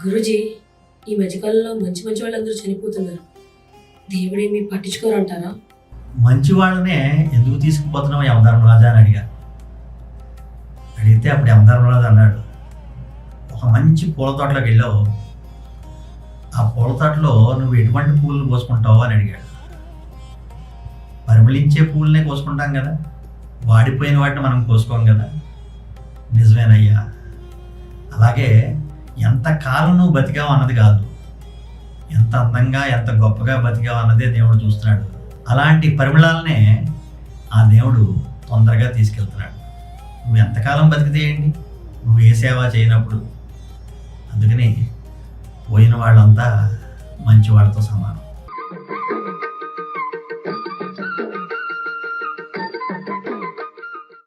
గురూజీ, ఈ మధ్యకాలంలో మంచి మంచి వాళ్ళందరూ చనిపోతున్నారు. దేవుడేమి పట్టించుకోరంటారా? మంచి వాళ్ళనే ఎందుకు తీసుకుపోతున్నావు యమధర్మరాజా అని అడిగితే అప్పుడు యమధర్మరాజు అన్నాడు, ఒక మంచి పూల తోటలోకి వెళ్ళావు, ఆ పూల తోటలో నువ్వు ఎటువంటి పూలు కోసుకుంటావు అని అడిగాడు. పరిమళించే పూలనే కోసుకుంటాం కదా, వాడిపోయిన వాటిని మనం కోసుకోం కదా. నిజమేనయ్యా, అలాగే ఎంత కాలం నువ్వు బతికావు అన్నది కాదు, ఎంత అందంగా ఎంత గొప్పగా బతికావు అన్నదే దేవుడు చూస్తున్నాడు. అలాంటి పరిమళాలనే ఆ దేవుడు తొందరగా తీసుకెళ్తున్నాడు. నువ్వు ఎంతకాలం బతికితే ఏంటి, నువ్వు ఏ సేవ చేయనప్పుడు. అందుకని పోయిన వాళ్ళంతా మంచి వాళ్ళతో సమానం.